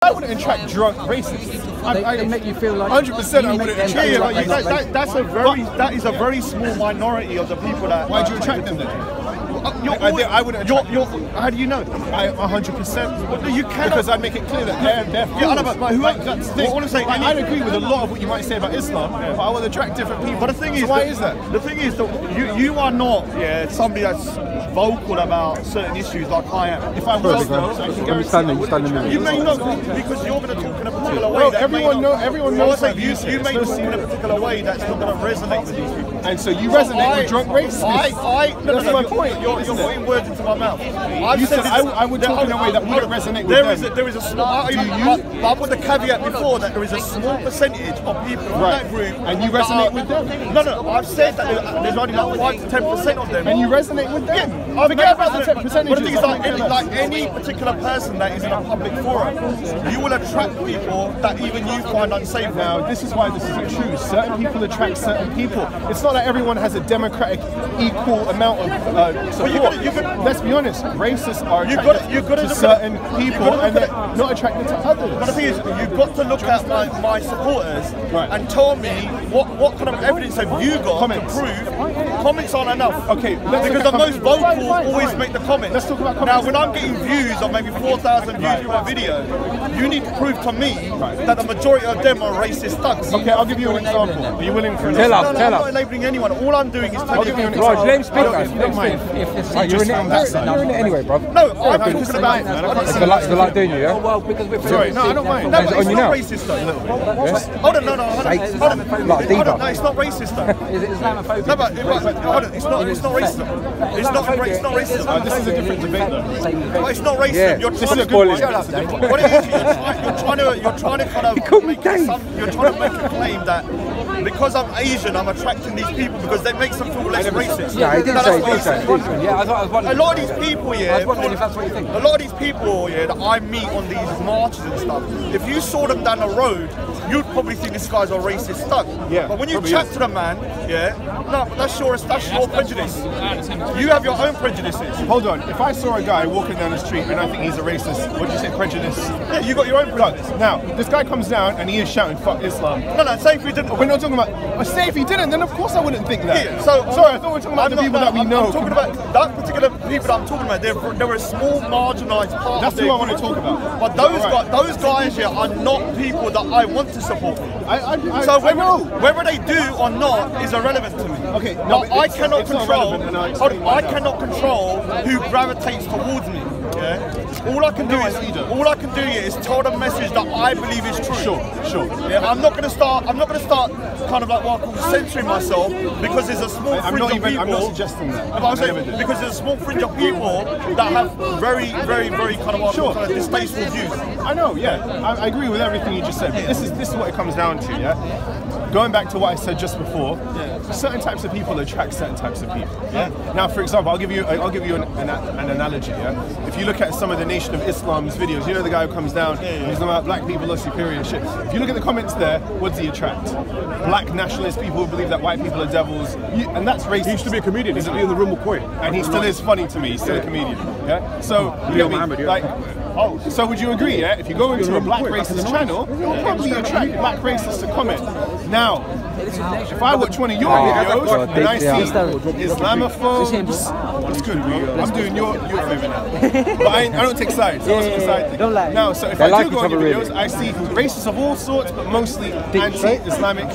I wouldn't attract drunk racists. They make you feel like 100%. I wouldn't attract them. That is a very small minority of the people that. Why'd you attract them then? I wouldn't attract them. How do you know? 100%. You cannot. Because I'd make it clear that they're fools. Yeah, that's the thing. I'd agree with a lot of what you might say about Islam, but I would attract different people. But the thing is, why is that? The thing is that you are not somebody that's vocal about certain issues like I am. If I was, though, I can guarantee you may not, because you're going to talk in a particular way. Everyone knows that you may talk in a particular way that's not going to resonate with these people. And so you resonate with drunk racists. That's my point. You're putting words into my mouth. You said I would talk in a way that wouldn't resonate with them. There is a small. I put the caveat before that there is a small percentage of people in that group. And you resonate with them? No. I've said that there's only like 5 to 10% of them. And you resonate with them? Yeah. Forget about the 10%. But the thing is, like any particular person that is in a public forum, you will attract people that even you find unsafe. Now, this is why this isn't true. Certain people attract certain people. It's not that everyone has a democratic, equal amount of support. Let's be honest, racists are attracted to certain people and they're not attracted to others. But the thing is, you've got to look at my supporters and tell me what kind of evidence have you got to prove comments aren't enough. Okay, because the most vocal always make the comments. Let's talk about comments. Now, when I'm getting views of maybe 4,000 views of a video, you need to prove to me that the majority of them are racist thugs. Okay, I'll give you an example. Are you willing for Tell us. I'm not labelling anyone. All I'm doing is telling you. Raj, let him speak. You're in it anyway, bro. No, I'm talking about. It's the light doing you, yeah? Well, because we're sorry, no, I don't mind. No, but it's on you not now? racist though. Hold on, no, it's not racist though. Is it Islamophobic? No, but hold on, it's not racist. It's not racist. This is a different debate though. But it's not racist. Yeah. You're This is trying a spoiler. to. What it is, you're trying to kind of make a claim that because I'm Asian, I'm attracting these people because they make them feel less racist. Yeah, I did say. Yeah, I was wondering. A lot of these people, I was wondering if that's what you think. a lot of these people, that I meet on these marches and stuff, if you saw them down the road, you'd probably think this guy's a racist thug. Yeah, but when you chat to the man, no, but that's your prejudice. You have your own prejudices. Hold on, if I saw a guy walking down the street and I think he's a racist, would you say prejudice? Yeah, you got your own prejudice. Now, this guy comes down and he is shouting, fuck Islam. No, say if he didn't. We're not talking about, say if he didn't, then of course I wouldn't think that. Yeah, so, sorry, I thought we were talking about the people that we know. I'm talking about that particular people that I'm talking about. They're a small, marginalised part That's of their who I want to group. talk about. But those guys here are not people that I want to support. So whether they do or not is irrelevant to me. Okay, no, I cannot control. I cannot control who gravitates towards me. Yeah. All I can do is tell the message that I believe is true. Sure. Yeah, I'm not going to start kind of like censoring myself because there's a small fringe of people. I'm not suggesting that. But I'm saying because there's a small fringe of people that have very, very, very kind of distasteful views. I know, yeah. I agree with everything you just said. But this is what it comes down to, yeah. Going back to what I said just before, certain types of people attract certain types of people. Yeah. Now, for example, I'll give you an analogy. Yeah. If you look at some of the Nation of Islam's videos, you know the guy who comes down, he's about black people are superior and shit. If you look at the comments there, what does he attract? Black nationalist people who believe that white people are devils, and that's racist. He used to be a comedian. He used to be in the room with Koi, and he still is funny to me. He's still a comedian. Yeah. So you know me, like. Oh, so would you agree, yeah? If you go into a black racist channel, you'll probably attract black racists to comment. Now, if I watch one of your videos and I see Islamophobes, that's good, bro. I'm doing your favour now. But I don't take sides. I was on the side thing. Now, so if I do go on your videos, I see racists of all sorts, but mostly anti-Islamic.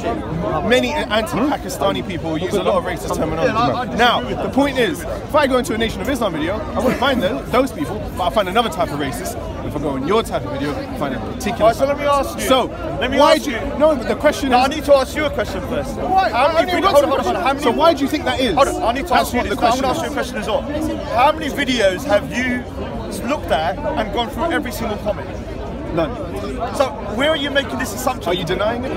Many anti-Pakistani people use a lot of racist terminology. Now, the point is, if I go into a Nation of Islam video, I wouldn't find those people, but I'll find another type of racist. If I go on your type of video, I find a particular. Right, so let me ask you. So, why do you? No, but the question is. I need to ask you a question first. Why? So why do you think that is? Hold on, I need to ask you this. I'm going to ask you a question as well. How many videos have you looked at and gone through every single comment? None. So where are you making this assumption? Are you denying it?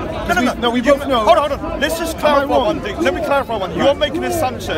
No, we both know. Hold on. Let's just clarify one thing. Let me clarify one. You're making an assumption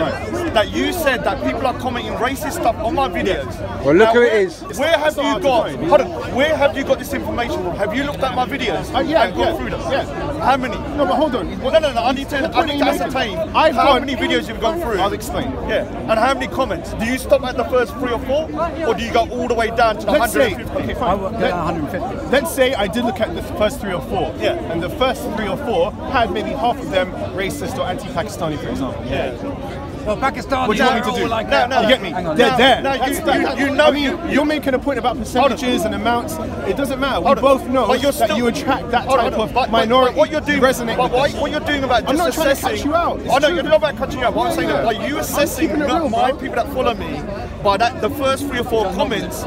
that you said that people are commenting racist stuff on my videos. Well, look who it is. Where have you got? Hold on. Where have you got this information from? Have you looked at my videos and gone through them? Yeah. How many? No, but hold on. No. I need to ascertain how many videos you've gone through. I'll explain. Yeah. And how many comments? Do you stop at the first 3 or 4, or do you go all the way down to 150? Okay, fine. let's say I did look at the first 3 or 4. Yeah. And the first 3 or 4 had maybe half of them racist or anti-Pakistani, for example. Yeah. Well, Pakistan. What do you want me to do? Like No, you get me? Hang on. They're there. No, you I know, mean, you're making a point about percentages and amounts. It doesn't matter. We both know that you attract that type of minority. What you're doing, resonate with this. what you're doing about just I'm not trying to assessing. cut you out. It's I know true. you're not about cutting you out. What I'm saying is, like, you assessing keeping it real, my bro. people that follow me by the first 3 or 4 comments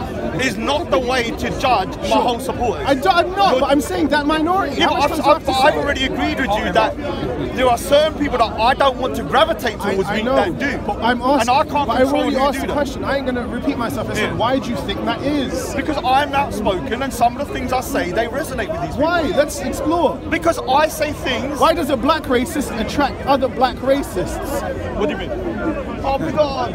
is not the way to judge my whole supporters. I'm not, but I'm saying that minority. Yeah, How much but times do I have to I've say it? already agreed with you that there are certain people that I don't want to gravitate towards I me know, that do. but I'm asking. And I can't but I control already who asked do the that. question. I ain't gonna repeat myself. I said, why do you think that is? Because I'm outspoken and some of the things I say, they resonate with these people. Why? Let's explore. Because I say things. Why does a black racist attract other black racists? What do you mean? Oh, God.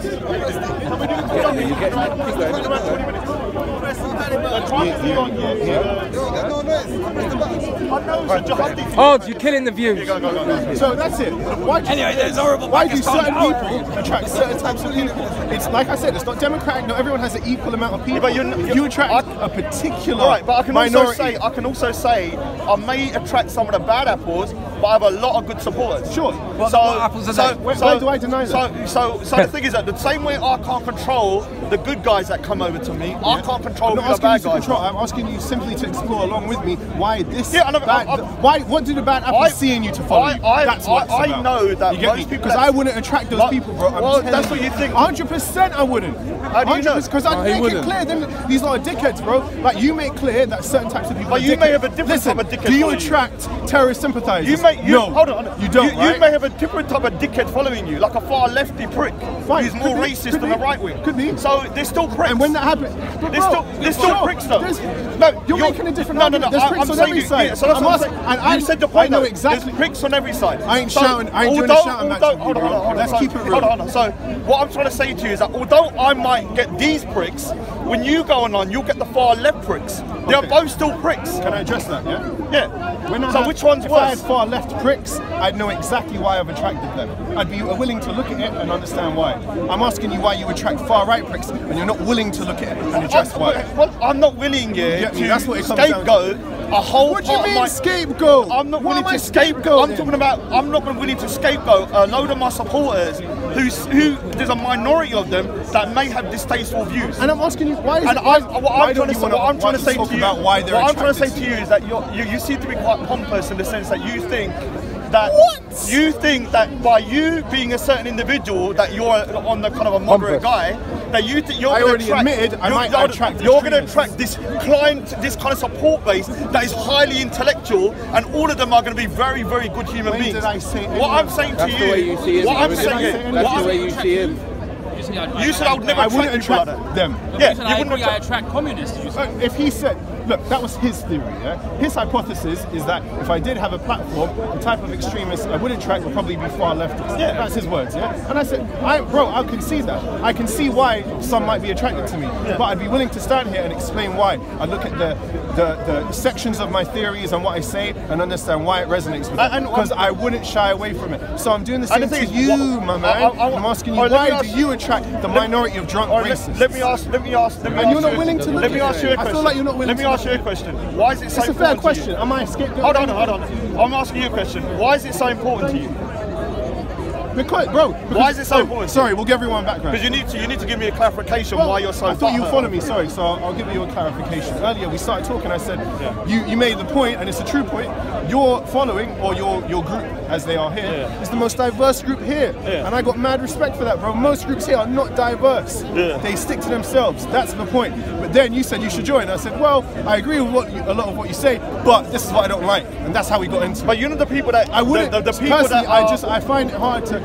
Oh, you're killing the views. So that's it. Why do Anyway, there's horrible why do Pakistani certain power. people attract certain types of people? It's like I said, it's not democratic. Not everyone has an equal amount of people. but you attract a particular All right, but I can minority. also say I may attract some of the bad apples, but I have a lot of good supporters. Sure. What apples are they? Why do I deny that? So the thing is that the same way I can't control the good guys that come over to me, I can't control I'm who not the asking bad you to guys control. are. I'm asking you simply to explore along with me why this. Yeah, I know, why? What do the bad apples see in you to follow you? That's what it's I about. know that You get most me? people Because that- I wouldn't attract those Like, people, bro. well, that's what you think. 100% I wouldn't. How do you know? Because I make it clear. Then these lot are dickheads, bro. Like you make clear that certain types of people. But are you may dickheads. have a different Listen, type of dickhead do you following you. attract terrorist sympathizers? No, hold on. You don't. You right? may have a different type of dickhead following you, like a far lefty prick Fine, who's more could be, racist could than be, a right wing. could be. So they're still pricks. And when that happens, They're still pricks though. You're making a different No. argument. There's pricks on every side. Yeah, so that's I'm what I'm asking, saying. and You said the point. I know though. exactly. There's pricks on every side. I ain't shouting. I ain't doing a shouting match with you, Hold bro. on. Let's keep it real. Hold on. So what I'm trying to say to you is that although I might get these pricks, when you go on, you'll get the far left pricks. They are Okay. both still pricks. Can I address that? Yeah. Yeah. So which one's if I had worse? far left pricks, I'd know exactly why I've attracted them. I'd be willing to look at it and understand why. I'm asking you why you attract far right pricks, and you're not willing to look at it and address why. Well, I'm not willing get me? to That's what it comes down to. scapegoat a whole What do you part mean of my scapegoat? I'm not What willing am I to scapegoat. scapegoating? I'm talking about. I'm not willing to scapegoat a load of my supporters who there's a minority of them that may have distasteful views. And I'm asking you why is And it? what I'm trying to say talk to you, about why they're what I'm trying to say attracted to you is that you seem to be quite pompous in the sense that you think that What? you think that by you being a certain individual that you're on the kind of a moderate guy, that you think you're I going already to attract. admitted I might attract You're going to extremists. attract this client, this kind of support base that is highly intellectual, and all of them are going to be very, very good human When beings. did I say What I'm saying to That's you, the way you see him. what I'm Did I say saying, anything? That's what the way I'm, you see him. you said I would never I attract wouldn't people like attract that. them. Yeah, You said, I agree, I attract communists. You said. If he said, look, that was his theory, yeah? His hypothesis is that if I did have a platform, the type of extremists I would attract would probably be far leftists. Yeah. That's his words, yeah? And I said, bro, I can see that. I can see why some might be attracted to me. But I'd be willing to stand here and explain why. I look at the sections of my theories and what I say and understand why it resonates with me. Because I wouldn't shy away from it. So I'm doing the same the to thing is, you, my man. I'm asking you, why do you attract the minority of drunk racists? Let me ask. And you're not willing to look Let me at ask it. you a I question. feel like you're not willing Let me to ask you look a question. Why is it so It's a important fair to question. you? Am I scapegoat? Hold on. I'm asking you a question. Why is it so important to you? Because, bro. Why is it so important? Sorry, we'll give everyone background. Because you need to give me a clarification why you're so. I thought you butthurt. followed me, sorry, so I'll give you a clarification. Earlier we started talking, I said, you made the point, and it's a true point, your following, or your group, as they are here, is the most diverse group here. And I got mad respect for that, bro. Most groups here are not diverse. They stick to themselves, that's the point. But then you said you should join. I said, well, I agree with a lot of what you say, but this is what I don't like. And that's how we got into it. But you know the people that I wouldn't, the people personally, that I find it hard to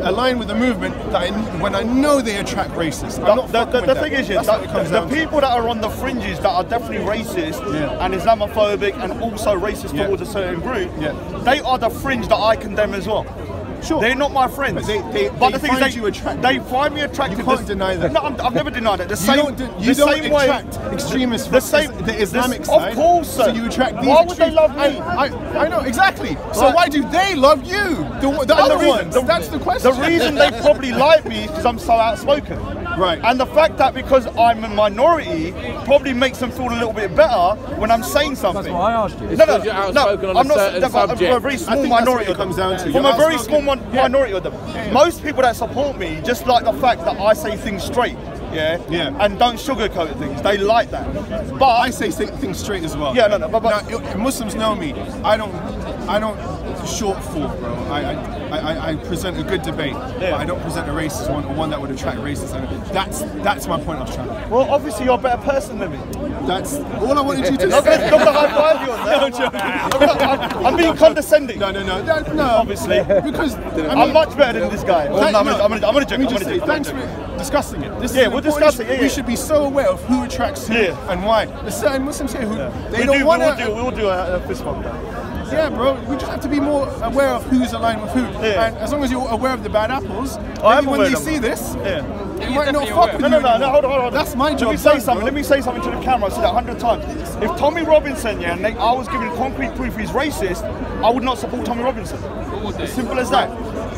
align with the movement that when I know they attract racists. I'm not fucking with the that. thing is, That's what it comes the down to. people that are on the fringes that are definitely racist and Islamophobic and also racist towards a certain group, they are the fringe that I condemn as well. Sure. They're not my friends. But the thing find is, you attractive. they find me attractive. You can't deny that. No, I've never denied it. You don't attract extremists from the Islamic side. Of course, sir. So you attract these Why would they love me? I know, exactly. So why do they love you? The other ones. That's the question. The reason they probably like me is because I'm so outspoken. Right. And the fact that because I'm a minority probably makes them feel a little bit better when I'm saying something. That's what I asked you. No, no, You're no. outspoken on I'm a not. certain I'm subject. a very small I think that's minority what of them. it comes down to. From You're a very outspoken. small minority of them. Most people that support me just like the fact that I say things straight. Yeah. And don't sugarcoat things. They like that. But I say things straight as well. Yeah, no. But now, Muslims know me. I don't short fall, bro. I present a good debate, but I don't present a racist one or one that would attract racists. And that's my point I was trying to make. well, obviously you're a better person than me. That's all I wanted you to I'm say. going to high five you on that. I'm being condescending. No. Obviously. Because I'm much better than this guy. I'm going to joke. Thanks for discussing it. This is we'll discuss it. We should be so aware of who attracts who and why. There's certain Muslims here who they don't want to. We'll do a fist bump. Yeah, bro. We just have to be more aware of who's aligned with who. Yeah. And as long as you're aware of the bad apples, am maybe when aware they of see this, Yeah. they might not fuck with you. No, hold on. That's my job. Let me say something to the camera. I said it 100 times. If Tommy Robinson, I was giving concrete proof he's racist, I would not support Tommy Robinson. Simple as that.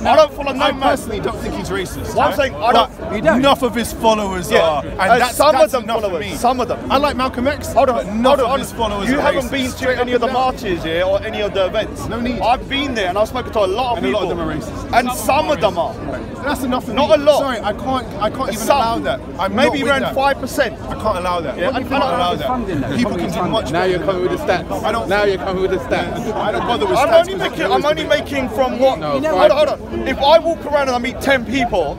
I don't follow no I man. personally don't think he's racist. What I'm saying, I don't. Enough of his followers are, and that's some of them enough for followers. me. Some of them. I like Malcolm X, Hold but on, none of his followers You are haven't racist. been to Straight any up of the and down. marches, or any of the events. No need. I've been there and I've spoken to a lot of And a people. lot of them are racist. And some of them are. That's enough for me. Not a lot. Sorry, I can't even Some. allow that. I'm Maybe not with around that. 5%. I can't allow that. Yeah, I and- can't allow funding that. that. People can do much Now better you're than coming with the that. stats. I don't. Now you're coming with the stats. I don't bother with I'm stats. only making from what? No, Hold on. If I walk around and I meet 10 people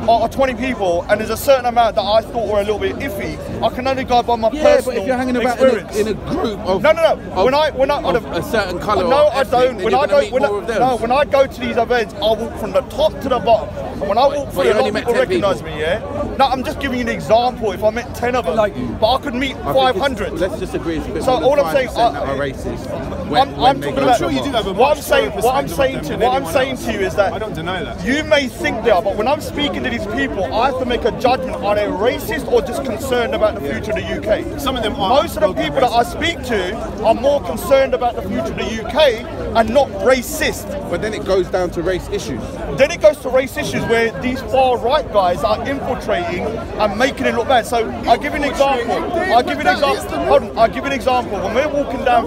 or 20 people, and there's a certain amount that I thought were a little bit iffy, I can only go by my personal but if you're hanging about experience. in a group of No. When I of a certain colour, no, or I ethnic, don't. then When you're I gonna go, meet more of those. when I go to these events, I walk from the top to the bottom. And when I walk through, you a lot only of met people 10 people. recognise me. Yeah. No, I'm just giving you an example. If I met 10 of them, but I could meet I think 500. let's just agree it's a bit So more than all I'm saying, 5% that are racist. I'm talking about. sure you do have a What I'm much saying, lower what I'm percentage saying of to, them what than I'm saying anyone to you is that I don't deny that. you may think they are, but when I'm speaking to these people, I have to make a judgment: are they racist or just concerned about the future of the UK? Some of them are. Most of the people that I speak to are more concerned about the future of the UK and not racist. But then it goes down to race issues. Then it goes to race issues where these far right guys are infiltrating and making it look bad. So I'll give you an example. I'll give you an example. Hold on, I'll give you an example. When we're walking down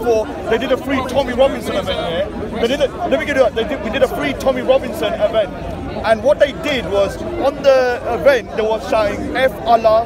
they did a free Tommy Robinson event here. We did a free Tommy Robinson event. And what they did was, on the event, they were shouting F Allah,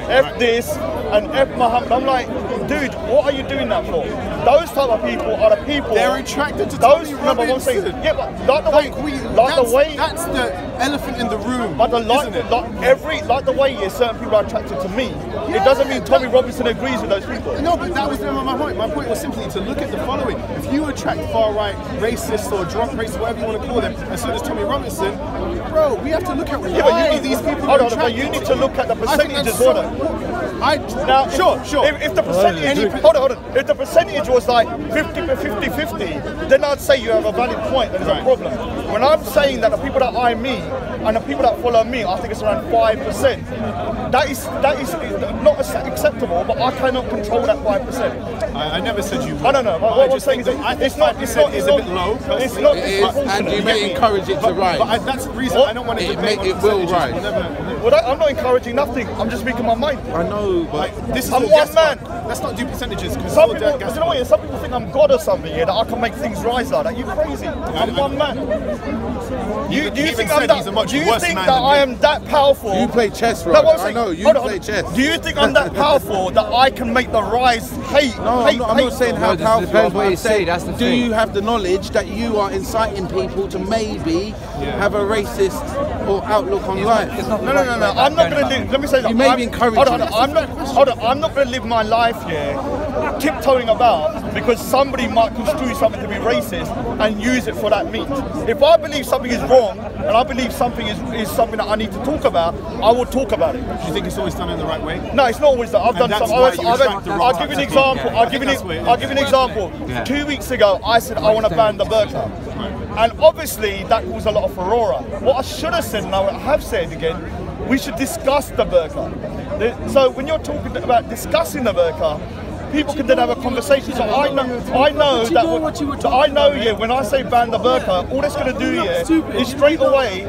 F this, and F Muhammad. I'm like, dude, what are you doing that for? Those type of people are the people. They're attracted to those. Tommy No, but what I'm saying, Robinson. yeah, but like the way, that's the elephant in the room. but the isn't it? like the way certain people are attracted to me. It doesn't mean Tommy Robinson agrees with those people. No, but that was never my point. My point was simply to look at the following. If you attract far-right racists or drunk racists, whatever you want to call them, and so does Tommy Robinson, bro, we have to look at why these people are attracted. But you need to look at the percentages. Sure. If the percentage, hold on. If the percentage was like 50-50, then I'd say you have a valid point. There's a problem. When I'm saying that the people that I meet and the people that follow me, I think it's around 5%. That is not acceptable, but I cannot control that 5%. I never said you would. I don't know. What I'm saying is, I think 5% is a bit low. It's not. It is, and you may encourage it to rise. But that's the reason I don't want to debate on It will percentages. rise. Well, I'm not encouraging nothing. I'm just speaking my mind. I know, but This is I'm all one gas man. fund. Let's not do percentages because Some people, some people think I'm God or something, that I can make things rise like that. You crazy? I'm one man. Do you think I'm that? Do you think that I am that powerful? you play chess, No, right? what I'm I saying- know, you hold on, play chess. Do you think I'm that powerful that I can make the rise hate? No, I'm not saying how No, it powerful depends you are, what you I'm saying, see, that's the do thing. you have the knowledge that you are inciting people to maybe have a racist or outlook on life? No. I'm not going to live. Let me say that. You may be encouraging. Hold on. I'm not going to live my life here tiptoeing about because somebody might construe something to be racist and use it for that means. If I believe something is wrong and I believe something is something that I need to talk about, I will talk about it. Do you think it's always done in the right way? No, it's not always that. I've done that's some. why you attract the wrong I'll give you an types of example. people. I'll give you an example. 2 weeks ago, I said I want to ban the burqa. And obviously, that caused a lot of furore. What I should have said, and I have said again, we should discuss the burqa. So when you're talking about discussing the burqa, people can then have a conversation. So I know that when I say ban the burqa, all it's going to do is straight away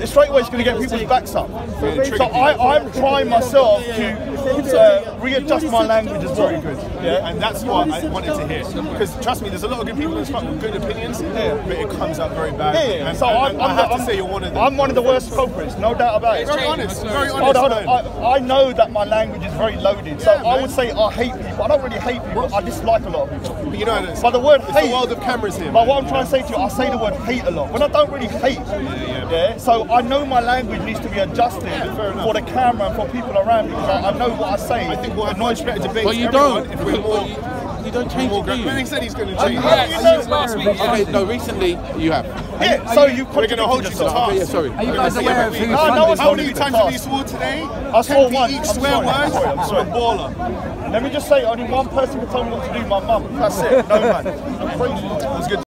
straight away it's going to get people's backs up. So I'm trying myself to readjust my language as well. Very good. Yeah, and that's what I wanted to hear. Because trust me, there's a lot of good people in this front with good opinions, but it comes out very bad. Yeah. And, So I have to say you're one of them. I'm one of the worst culprits, no doubt about it. Very honest. Very honest. Hold on. I know that my language is very loaded, so I would say I hate people. I don't really hate people. I dislike a lot of people. But you know, it's But the word the hate. world of cameras here. But what I'm trying to say to you, I say the word hate a lot when I don't really hate. Yeah. So I know my language needs to be adjusted for the camera and for people around me because I know what I say. I think we'll have much better debates. But you everyone, don't. If we're more, You don't change more it, do you? Man, he said he's going to change. Last week. Okay, no, recently you have. Yeah, so you We're going to hold you to yourself. task. Okay, yeah, sorry. Are you guys aware of who's No, funding no one's How holding many me to times have you task. swore today? I swore 10 once. each I'm swear sorry. words. I'm sorry. I'm a baller. Let me just say, only one person can tell me what to do, my mum. That's it. No man. I'm crazy. That's good.